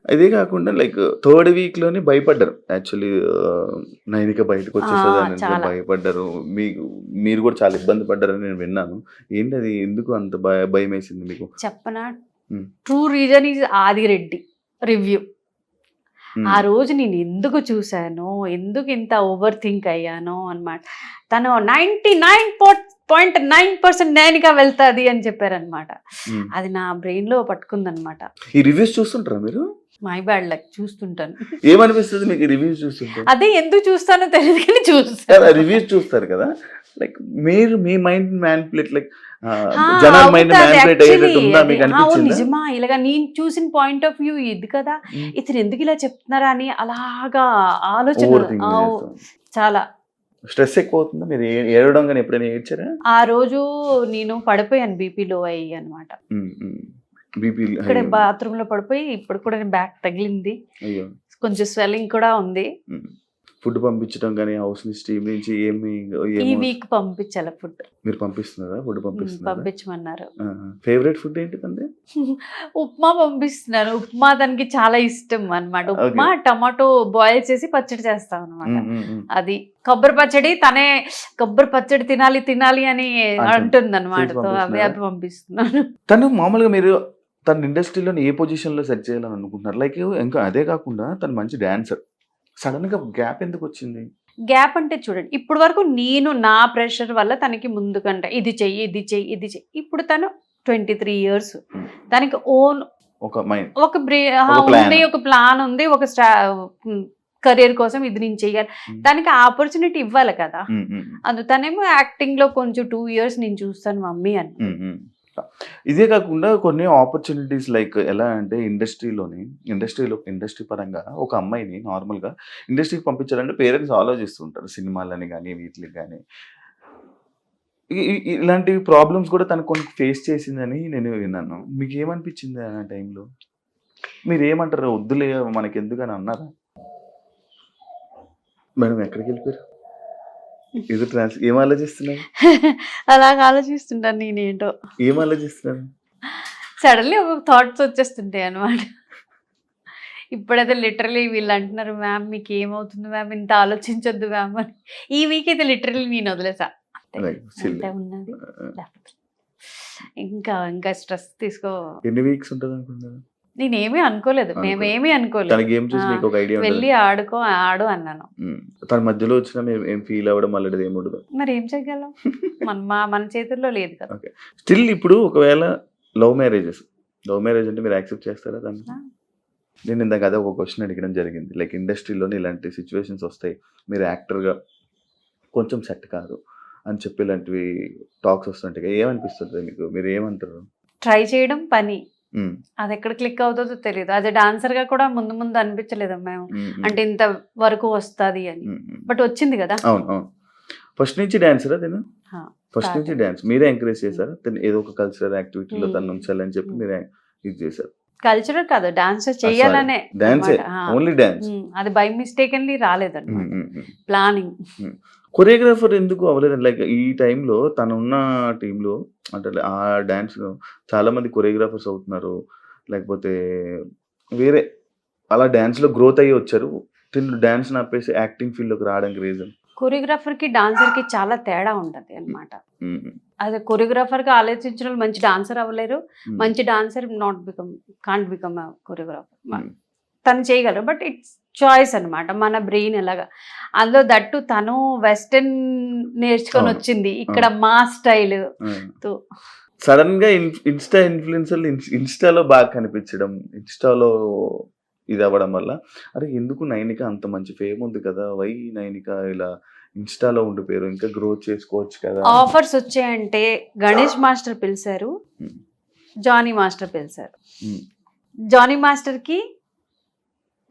అదే కాకుండా like third వీక్‌లోనే భయపడ్డారు. యాక్చువల్లీ నైనిక బయటకొచ్చేస్తదని చాలా. భయపడ్డారు. మీరు కూడా చాలా ఇబ్బంది పడ్డారని నేను విన్నాను. ఏంటది? ఎందుకు అంత భయమేసింది మీకు? చెప్పనా? హ్మ్. True reason is Adireddy review. ఆ హ్మ్. రోజు నేను ఎందుకు చూసానో, ఎందుకు ఇంత ఓవర్ థింక్ అయ్యానో అన్నమాట. తను 99.9% నైనిక వెళ్తాది అని చెప్పారనమాట. హ్మ్. అది నా బ్రెయిన్‌లో పట్టుకుందనమాట. ఈ రివ్యూస్ చూస్తుంటారా మీరు? మై బ్యాడ్ లక్ చూస్తుంటాను. ఏమనిపిస్తది మీకు ఈ రివ్యూస్ చూస్తుంటే? అదే ఎందుకు చూస్తానో తెలీదు కానీ కదా! చూస్తాను. రివ్యూస్ చూస్తారు కదా! లైక్ మీరు మీ మైండ్ మ్యానిపులేట్ లైక్ ఆ! జనాల మైండ్ అవుతాది మ్యానిపులేట్ యాక్చువల్లీ. అయ్యేటట్టు ఉందా? అది మీకు అవును అనిపించిందా? నిజమా? ఇలాగ నేను చూసిన పాయింట్ ఆఫ్ వ్యూ ఇది కదా! హ్మ్. ఇతను ఎందుకు ఇలా చెప్తున్నారా అని అలాగా ఆలోచన ఓవర్ థింకింగ్ చేస్తాం. చాలా. స్ట్రెస్ ఎక్కువవుతుందా? మీరు ఏడవడం గాని ఎప్పుడైనా ఏడ్చారా? ఆ రోజు నేను పడిపోయాను బీపీ లో అయ్యి అనమాట. హ్మ్. హ్మ్. బీపీ ఇక్కడే అయ్యో! బాత్రూమ్‌లో పడిపోయి ఇప్పుడు కూడా బ్యాక్ తగిలింది. అయ్యో! కొంచెం స్వెల్లింగ్ కూడా ఉంది. హ్మ్. ఫుడ్ పంపించడం గాని హౌస్ స్ట్రీమ్ నుంచి ఈ ఏమో వీక్ పంపించాల ఫుడ్. మీరు పంపిస్తున్నారా? ఫుడ్ పంపిస్తున్నారా? పంపించమన్నారు. ఆహా! ఫేవరెట్ ఫుడ్ ఏంటిదండి? ఉప్మా పంపిస్తున్నాను. ఉప్మా తనకి చాలా ఇష్టం అన్నమాట. ఓకే. ఉప్మా, టమాటో బాయిల్ చేసి పచ్చడి చేస్తాం అన్నమాట. హ్మ్. హ్మ్. హ్మ్. అది. కొబ్బరి పచ్చడి తనే కొబ్బరి పచ్చడి తినాలి, తినాలి అని అంటుందన్నమాట. చేసి సో, అవి పంపిస్తున్నారా? అవి పంపిస్తున్నాను. తను మామూలుగా మీరు తన ఇండస్ట్రీలోని ఏ పొజిషన్‌లో సెట్ చేయాలని అనుకుంటున్నారు? లైక్ ఇంకా అదే కాకుండా తను మంచి డాన్సర్. సడెన్‌గా గ్యాప్ ఎందుకొచ్చింది? గ్యాప్ అంటే చూడండి, ఇప్పటి వరకు నేను నా ప్రెషర్ వల్ల తనకి ముందుకంటే ఇది చెయ్యి, ఇది చెయ్యి, ఇది చెయ్యి. ఇప్పుడు తను 23 ఇయర్స్. హ్మ్. తనకి ఓన్ ఒక మైండ్ ఒక ఒక ప్లాన్. ఉంది. ఒక ప్లాన్ ఉంది. ఒక కెరియర్ కోసం ఇది నేను చెయ్యాలి. హ్మ్. దానికి ఆపర్చునిటీ ఇవ్వాలి కదా! హ్మ్. హ్మ్. తనేమో యాక్టింగ్‌లో కొంచెం 2 ఇయర్స్ నేను చూస్తాను మమ్మీ అని. హ్మ్. హ్మ్. ఇదే కాకుండా కొన్ని ఆపర్చునిటీస్ లైక్ ఎలా అంటే ఇండస్ట్రీ పరంగా ఒక అమ్మాయిని నార్మల్‌గా ఇండస్ట్రీకి పంపించాలంటే పేరెంట్స్ ఆలోచిస్తుంటారు. సినిమాలని గాని, వీటిలకి గాని. ఇలాంటి ప్రాబ్లమ్స్ కూడా తను కొన్ని ఫేస్ చేసిందని నేను విన్నాను. మీకేమనిపించింది ఆ టైంలో? మీరేమంటారు? వద్దులే మనకెందుకని అన్నారా? మేడం ఎక్కడికెళ్ళిపోయారు? ఏం ఆలోచిస్తున్నారు? అలాగ ఆలోచిస్తుంటాను నేనేంటో. ఏం ఆలోచిస్తున్నారు? సడన్‌లీ ఒక థాట్స్ వచ్చేస్తుంటాయి అన్నమాట. ఇప్పుడైతే లిటరల్లీ వీళ్ళు అంటున్నారు, "మ్యామ్ మీకేమవుతుంది మ్యామ్? ఇంత ఆలోచించొద్దు మ్యామ్" అని. ఈ వీక్ అయితే లిటరల్లీ నేను వదిలేసా. అంతే. Like silly. అంటే ఉన్నది. లేకపోతే ఇంకా స్ట్రెస్ తీసుకో. ఎన్ని వీక్స్ ఉంటదనుకున్నారు? నేనేమీ అనుకోలేదు. అనుకోలేదు. మేమేమీ తన అనుకోలేదు. గేమ్ చూసి మీకు ఒక ఐడియా ఉంటది. "వెళ్లి ఆడుకో, ఆడు" అన్నాను. హ్మ్. తన మధ్యలో వచ్చినా మేము ఏం ఫీల్ అవ్వడం అలాంటిది ఏమి ఉండదు. మరేం చేయగలం? మన చేతుల్లో లేదు కదా! ఓకే. స్టిల్ ఇప్పుడు ఒకవేళ లవ్ మ్యారేజ్ అంటే మీరు యాక్సెప్ట్ చేస్తారా దాన్ని? ఆ! నేను ఇందాక అదే ఒక క్వెషన్ అడగడం జరిగింది. లైక్ ఇండస్ట్రీలోనే ఇలాంటి సిట్యుయేషన్స్ వస్తాయి. మీరు యాక్టర్‌గా కొంచెం సెట్ కాదు అని చెప్పి ఇలాంటివి టాక్స్ వస్తుంటాయి. ఏమనిపిస్తుంటది మీకు? మీరేమంటారు? ట్రై చేయడం పని. హ్మ్. అదెక్కడ క్లిక్ అవుతదో తెలీదు. యాస్ ఎ డాన్సర్‌గా కూడా ముందు ముందు అనిపించలేదు మేము. హ్మ్. హ్మ్. అంటే ఇంత వరకు వస్తది అని. హ్మ్. హ్మ్. బట్ వచ్చింది గదా! అవును. అవును. ఫస్ట్ నుంచి డాన్సరా తిను? ఆ! ఫస్ట్ నుంచి స్టార్టింగ్. డాన్స్. మీరే ఎంకరేజ్ చేసారా? తను ఏదో ఒక కల్చరల్ యాక్టివిటీలో హ్మ్. తనను ఉంచాలని చెప్పి హ్మ్. మీరే ఇది చేసారు. కల్చరల్ కాదు. Dancer sorry. చెయ్యాలనే డాన్సే. అన్నమాట. ఆ! Only dance. అది బై మిస్టేకెన్‌లీ హ్మ్. రాలేదన్నమాట. హ్మ్. హ్మ్. ప్లానింగ్. హ్మ్. కొరియోగ్రాఫర్ ఎందుకు అవ్వలేదండి? లైక్ ఈ టైంలో తనున్న టీమ్‌లో అంటే ఆ డాన్స్‌లో చాలా మంది కొరియోగ్రాఫర్స్ అవుతున్నారు. లేకపోతే వేరే అలా డాన్స్‌లో గ్రోత్ అయ్యి వచ్చారు. తిను డాన్స్‌ని ఆపేసి యాక్టింగ్ ఫీల్డ్‌లోకి రావడానికి రీజన్? కొరియోగ్రాఫర్‌కి, డాన్సర్‌కి చాలా తేడా ఉంటది హ్మ్. అన్నమాట. హ్మ్. అదే కొరియోగ్రాఫర్‌గా ఆలోచించినోళ్ళు మంచి డాన్సర్ అవ్వలేరు. హ్మ్. మంచి dancer can't become a choreographer. హ్మ్. తను చేయగలరు. బట్ ఇట్స్ చాయిస్ అన్నమాట. మన బ్రెయిన్ ఎలాగా. అందులో దట్టు తను వెస్టర్న్ అవును. నేర్చుకొనొచ్చింది. ఇక్కడ అవును. మా స్టైల్ ఆ! తో సడెన్‌గా ఇన్‌స్టా ఇన్‌ఫ్లుయెన్సర్‌లు ఇన్‌స్టాలో బాగా కనిపించడం, ఇన్‌స్టాలో ఇదవ్వడం వల్ల, అరే! ఎందుకు నైనిక అంత మంచి ఫేమ్ ఉంది కదా! వై నైనిక ఇలా ఇన్‌స్టాలో ఉండిపోయారు. ఇంకా గ్రోత్ చేసుకోవచ్చు కదా! ఆఫర్స్ వచ్చాయంటే గణేష్ మాస్టర్ పిలిసారు. హ్మ్. జానీ మాస్టర్ పిలిసారు. హ్మ్. జానీ మాస్టర్‌కి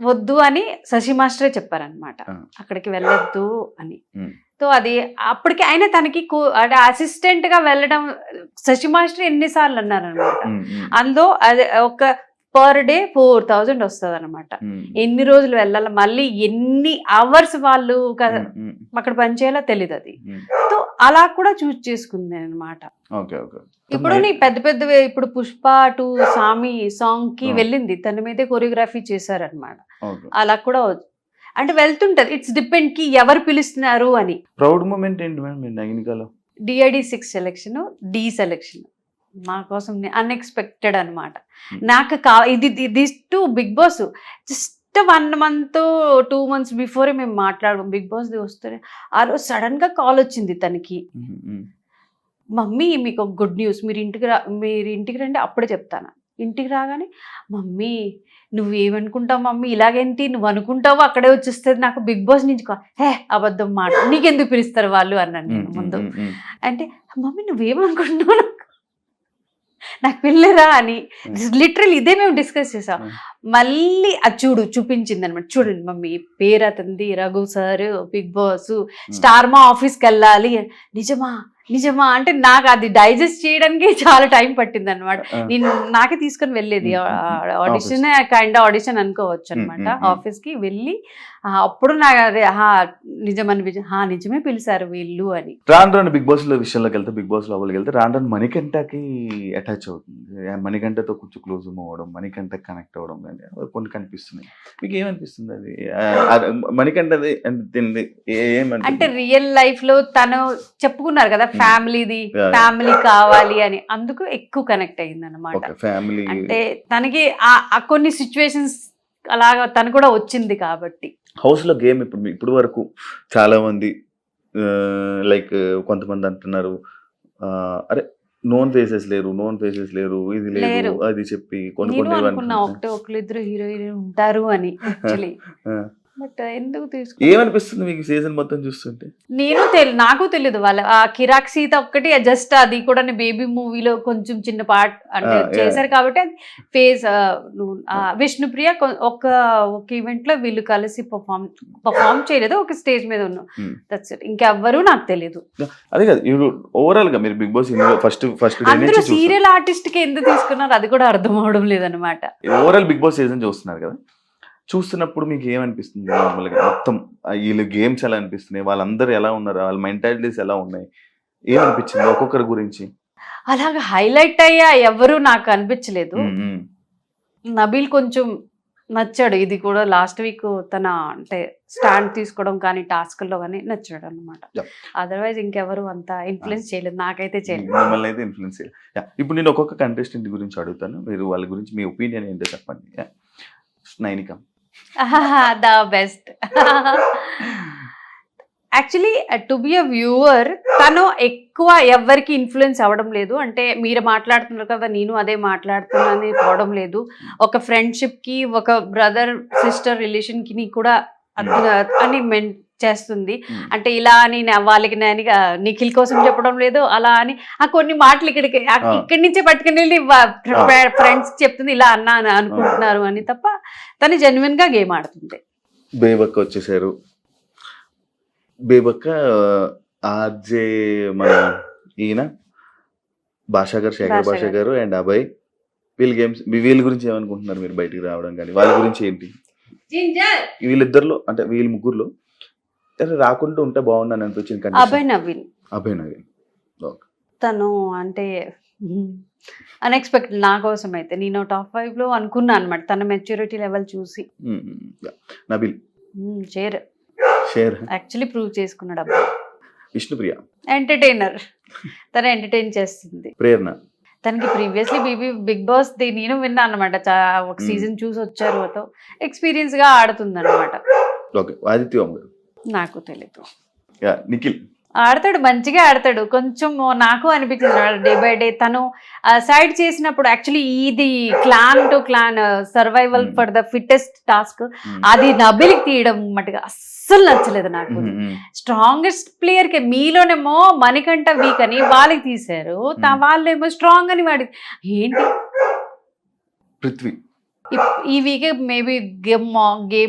వద్దు అని శశి మాస్టరే చెప్పారనమాట. ఆ! అక్కడికి వెళ్ళొద్దు అని. హ్మ్. సో, అది అప్పటికి అయినా తనకి అంటే అసిస్టెంట్‌గా వెళ్ళడం శశి మాస్టర్ ఎన్ని సార్లు అన్నారనమాట. హ్మ్. హ్మ్. అందులో అది ఒక పర్ డే 4,000 వస్తుంది అనమాట. ఎన్ని రోజులు వెళ్ళాలి, మళ్ళీ ఎన్ని అవర్స్ వాళ్ళు అక్కడ పని చేయాలో తెలియదు అది. సో అలా కూడా చూస్ చేసుకుంది అనమాట. ఇప్పుడు నీ పెద్ద పెద్దవి ఇప్పుడు పుష్ప 2 సామి సాంగ్ కి వెళ్ళింది, తన మీదే కొరియోగ్రఫీ చేశారనమాట. అలా కూడా అంటే వెళ్తుంటది, ఇట్స్ డిపెండ్ కి ఎవరు పిలుస్తున్నారు అని. ప్రౌడ్ మూమెంట్ ఏంటి మేడం నైనికాలో? DID 6 సెలెక్షన్, D సెలెక్షన్ నా కోసం అన్ఎక్స్పెక్టెడ్ అనమాట. నాకు ఇది to Bigg Boss just 1 month 2 months బిఫోరే మేము మాట్లాడుకోం. బిగ్ బాస్ వస్తే ఆ రోజు సడన్ గా కాల్ వచ్చింది తనకి, మమ్మీ మీకు ఒక గుడ్ న్యూస్, మీరు ఇంటికి రండి అప్పుడే చెప్తాను. ఇంటికి రాగానే మమ్మీ నువ్వేమనుకుంటావు మమ్మీ, ఇలాగేంటి నువ్వు అనుకుంటావు అక్కడే వచ్చేస్తుంది, నాకు బిగ్ బాస్ నుంచి అబద్ధం మాట, నీకెందుకు పిలుస్తారు వాళ్ళు అన్నాను నేను ముందు. అంటే మమ్మీ నువ్వేమనుకుంటున్నావు నాకు పిల్లరా అని లిటరల్ ఇదే మేము డిస్కస్ చేసాం. మళ్ళీ అది చూపించింది అనమాట, చూడండి మమ్మీ పేరు అతంది Raghu sir, Bigg Boss star Maa ఆఫీస్కి వెళ్ళాలి. నిజమా అంటే నాకు అది డైజెస్ట్ చేయడానికి చాలా టైం పట్టింది అనమాట. నేను నాకే తీసుకొని వెళ్ళేది ఆడిషన్, కైండ్ ఆడిషన్ అనుకోవచ్చు అనమాట. ఆఫీస్ కి వెళ్ళి అప్పుడు నాకు అదే నిజమే పిలిచారు వీళ్ళు అని. రాను బిగ్ బాస్ లో విషయంలోకి వెళ్తే, బిగ్ బాస్ లోపలికి వెళ్తే రాను మణికంఠకి అటాచ్ అవుతుంది, మణికంఠతో కొంచెం క్లోజ్ అవ్వడం, మణికంఠ కనెక్ట్ అవ్వడం కానీ కొన్ని కనిపిస్తున్నాయి. మీకు ఏమనిపిస్తుంది అది మణికంఠది అంటే రియల్ లైఫ్ లో తను చెప్పుకున్నారు కదా ఫ్యామిలీ కావాలి అని, అందుకు ఎక్కువ కనెక్ట్ అయ్యింది అనమాట. అంటే తనకి కొన్ని సిచ్యువేషన్స్ అలాగా తను కూడా వచ్చింది కాబట్టి. హౌస్ లో గేమ్ ఇప్పుడు వరకు చాలా మంది లైక్ కొంతమంది అంటున్నారు అరే నోన్ ఫేసెస్ లేరు ఇది లేదు అది చెప్పి ఒకళ్ళిద్దరు హీరోయిన్ ఉంటారు అని. బట్ ఎందుకు తీసుకు ఏమనిపిస్తుంది మీకు సీజన్ మొత్తం చూస్తుంటే? నాకు తెలియదు వాళ్ళ ఆ కిరాక్ సీత ఒక్కటి జస్ట్, అది కూడా బేబీ మూవీలో కొంచెం చిన్న పార్ట్ అంటే చేశారు కాబట్టి అది ఫేస్. విష్ణుప్రియ ఒక ఈవెంట్ లో వీళ్ళు కలిసి పర్ఫామ్ చేయలేదు, ఒక స్టేజ్ మీద ఉన్నాం, దట్స్ ఇట్. ఇంకెవ్వరూ నాకు తెలియదు. అదే కదా ఓవరాల్ గా మీరు బిగ్ బాస్ ఫస్ట్ అందరూ సీరియల్ ఆర్టిస్ట్ కి ఎందుకు తీసుకున్నారు అది కూడా అర్థం అవడం లేదనమాట. ఓవరాల్ బిగ్ బాస్ సీజన్ చూస్తున్నారు కదా, చూస్తున్నప్పుడు మీకు ఏమనిపిస్తుంది నార్మల్గా? మొత్తం వీళ్ళు గేమ్స్ ఎలా అనిపిస్తున్నాయి, వాళ్ళందరూ ఎలా ఉన్నారు, వాళ్ళ మెంటాలిటీస్ ఎలా ఉన్నాయి, ఏమనిపించింది ఒక్కొక్కరి గురించి? అలాగా హైలైట్ అయ్యా ఎవరు నాకు అనిపించలేదు. నబీల్ కొంచెం నచ్చాడు, ఇది కూడా లాస్ట్ వీక్ తన అంటే స్టాండ్ తీసుకోవడం కానీ టాస్క్లో కానీ నచ్చాడు అనమాట. అదర్వైజ్ ఇంకెవరు అంత ఇన్ఫ్లుయెన్స్ చేయలేదు, నాకైతే చేయలేదు. మిమ్మల్ని అయితే ఇన్ఫ్లుయెన్స్ చేయలేదు. ఇప్పుడు నేను ఒక్కొక్క కంటెస్టెంట్ గురించి అడుగుతాను, మీరు వాళ్ళ గురించి మీ ఒపీనియన్ ఏంటో చెప్పండి. Nainika the best. Actually to be a viewer తను ఎక్కువ ఎవరికి ఇన్ఫ్లుయెన్స్ అవ్వడం లేదు. అంటే మీరు మాట్లాడుతున్నారు కదా నేను అదే మాట్లాడుతున్నాను పోవడం లేదు. ఒక ఫ్రెండ్షిప్ కి, ఒక బ్రదర్ సిస్టర్ రిలేషన్ కి కూడా అని చేస్తుంది. అంటే ఇలా అని వాళ్ళకి నేను నిఖిల్ కోసం చెప్పడం లేదు, అలా అని కొన్ని మాటలు ఇక్కడి నుంచే పట్టుకుని వెళ్ళి ఫ్రెండ్స్ చెప్తుంది ఇలా అన్నా అనుకుంటున్నారు అని తప్ప తను జెన్యున్ గా గేమ్ ఆడుతుంది. బేబక్క వచ్చేసారు, బేబక్క ఆర్జే మన ఈయన భాషా గారు, శేఖర్ భాషా గారు అండ్ అభయ్, వీళ్ళ గురించి ఏమనుకుంటున్నారు మీరు? బయటికి రావడం కానీ వాళ్ళ గురించి ఏంటి? వీళ్ళిద్దరిలో అంటే వీళ్ళ ముగ్గురులో రాకుండా ఉంటే బాగుందని అనిపించింది. అభయ్ నవీన్ తను అంటే అన్ఎక్స్పెక్టెడ్ నా కోసం అయితే. నేను టాప్ 5 లో అనుకున్నా అనమాట తన మెచ్యూరిటీ లెవెల్ చూసి. నబీల్ షేర్ యాక్చువల్లీ ప్రూవ్ చేసుకున్నాడు. అబ్బాయి విష్ణుప్రియ ఎంటర్టైనర్, తను ఎంటర్టైన్ చేస్తుంది. ప్రేరణ తనకి ప్రీవియస్లీ బిగ్ బాస్ నేను విన్నా అనమాట, ఒక సీజన్ చూసి వచ్చారు, ఎక్స్పీరియన్స్ గా ఆడుతుంది అనమాట. ఆదిత్య నాకు తెలీదు. నిఖిల్ ఆడతాడు, మంచిగా ఆడతాడు. కొంచెం నాకు అనిపించింది డే బై డే తను సైడ్ చేసినప్పుడు. యాక్చువల్లీ ఇది clan to clan survival for the fittest task, అది నబిలికి తీయడం మటుగా అస్సలు నచ్చలేదు నాకు. స్ట్రాంగెస్ట్ ప్లేయర్ కి మీలోనేమో మణికంఠ వీక్ అని వాళ్ళకి తీశారు, వాళ్ళేమో స్ట్రాంగ్ అని వాడి ఏంటి పృథ్వీ ఈ వీక్ మేబీ గేమ్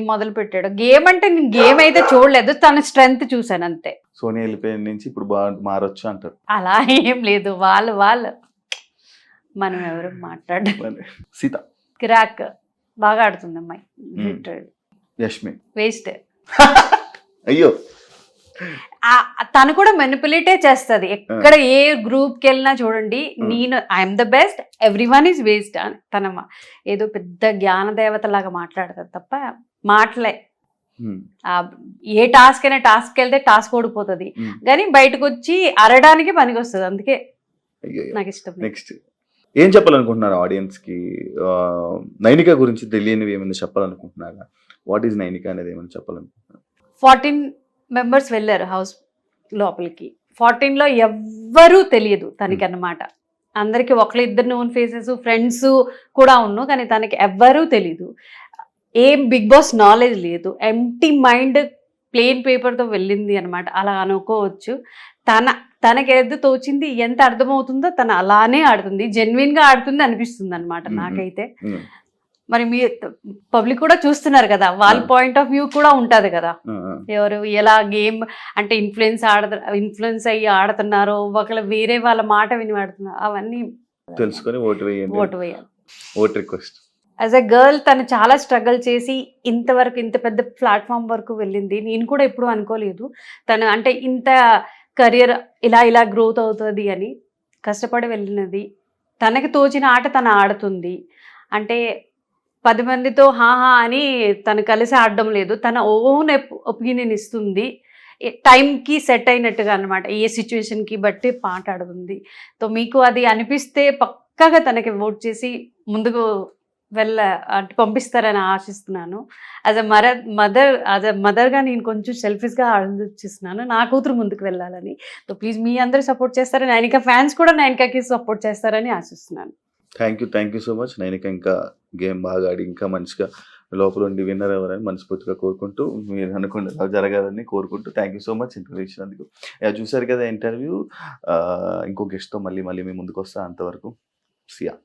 మొదలు పెట్టాడు. గేమ్ అంటే నేను గేమ్ అయితే చూడలేదు, తన స్ట్రెంగ్త్ చూసాను అంతే. సోనియా వెళ్ళిపోయిన నుంచి ఇప్పుడు మారొచ్చు అంటారు. అలా ఏం లేదు, వాళ్ళు మనం ఎవరు మాట్లాడారు. సీత క్రాక్ బాగా ఆడుతుంది అమ్మాయి. యష్మి. వేస్ట్. అయ్యో! తను కూడా మెనిపులేటే చేస్తది. ఎక్కడ ఏ గ్రూప్‌కి వెళ్ళినా చూడండి, నేను I'm the best, everyone is waste అని ఏదో పెద్ద జ్ఞాన దేవత లాగా మాట్లాడతది తప్ప మాటలే. ఏ టాస్క్ అయినా టాస్క్‌కి వెళ్తే టాస్క్ ఓడిపోతది. కానీ బయటకు వచ్చి అరడానికి పనికొస్తది. అందుకే నాకు ఇష్టం. నెక్స్ట్ ఏం చెప్పాలనుకుంటున్నారు ఆడియన్స్ కి? నైనిక గురించి తెలియనివి ఏమైనా చెప్పాలనుకుంటున్నారా? వాట్ ఈజ్ నైనిక అనేది ఏమైనా చెప్పాలనుకుంటున్నారా? 14 మెంబర్స్ వెళ్ళారు హౌస్ లోపలికి. 14లో ఎవ్వరూ తెలియదు తనకి అన్నమాట. అందరికి ఒకళ్ళు ఇద్దరు నోన్ ఫేసెస్ ఫ్రెండ్స్ కూడా ఉన్ను, కానీ తనకి ఎవ్వరూ తెలీదు. ఏం బిగ్ బాస్ నాలెడ్జ్ లేదు. ఎంటీ మైండ్ ప్లెయిన్ పేపర్తో వెళ్ళింది అనమాట. అలా అనుకోవచ్చు. తనకి ఏది తోచింది, ఎంత అర్థమవుతుందో తను అలానే ఆడుతుంది. జెన్యున్గా ఆడుతుంది అనిపిస్తుంది అనమాట నాకైతే. మరి మీ పబ్లిక్ కూడా చూస్తున్నారు కదా, వాళ్ళ పాయింట్ ఆఫ్ వ్యూ కూడా ఉంటది కదా, ఎవరు ఎలా గేమ్ అంటే ఇన్ఫ్లుయెన్స్ అయ్యి ఆడుతున్నారో, ఒకళ్ళు వేరే వాళ్ళ మాట విని ఆడుతున్నారు, అవన్నీ తెలుసుకొని ఓటు వేయాలి. Vote request. As a girl తను చాలా స్ట్రగుల్ చేసి ఇంతవరకు ఇంత పెద్ద ప్లాట్ఫామ్ వరకు వెళ్ళింది. నేను కూడా ఎప్పుడు అనుకోలేదు తను అంటే ఇంత కెరియర్ ఇలా గ్రోత్ అవుతుంది అని. కష్టపడి వెళ్ళినది. తనకి తోచిన ఆట తను ఆడుతుంది. అంటే 10 మందితో హాహా అని తను కలిసి ఆడడం లేదు. తన ఓన్ ఒపీనియన్ ఇస్తుంది. టైంకి సెట్ అయినట్టుగా అనమాట. ఏ సిచ్యువేషన్కి బట్టి పాట ఆడుతుంది. సో మీకు అది అనిపిస్తే పక్కాగా తనకి ఓట్ చేసి ముందుకు అంటే పంపిస్తారని ఆశిస్తున్నాను. యాజ్ అ మదర్గా నేను కొంచెం సెల్ఫిష్గా ఆలోచిస్తున్నాను నా కూతురు ముందుకు వెళ్ళాలని. సో ప్లీజ్ మీ అందరూ సపోర్ట్ చేస్తారని, నైనిక ఫ్యాన్స్ కూడా నైనికకి సపోర్ట్ చేస్తారని ఆశిస్తున్నాను. Thank you so much. Nainika ఇంకా గేమ్ బాగా ఆడి ఇంకా మంచిగా లోపల ఉండి విన్నర్ ఎవరని మనస్ఫూర్తిగా కోరుకుంటూ, మీరు అనుకున్న జరగాలని కోరుకుంటూ thank you so much interview ఇచ్చినందుకు. చూసారు కదా ఇంటర్వ్యూ. ఇంకో గెస్ట్తో మళ్ళీ మీ ముందుకు వస్తా. అంతవరకు సియా.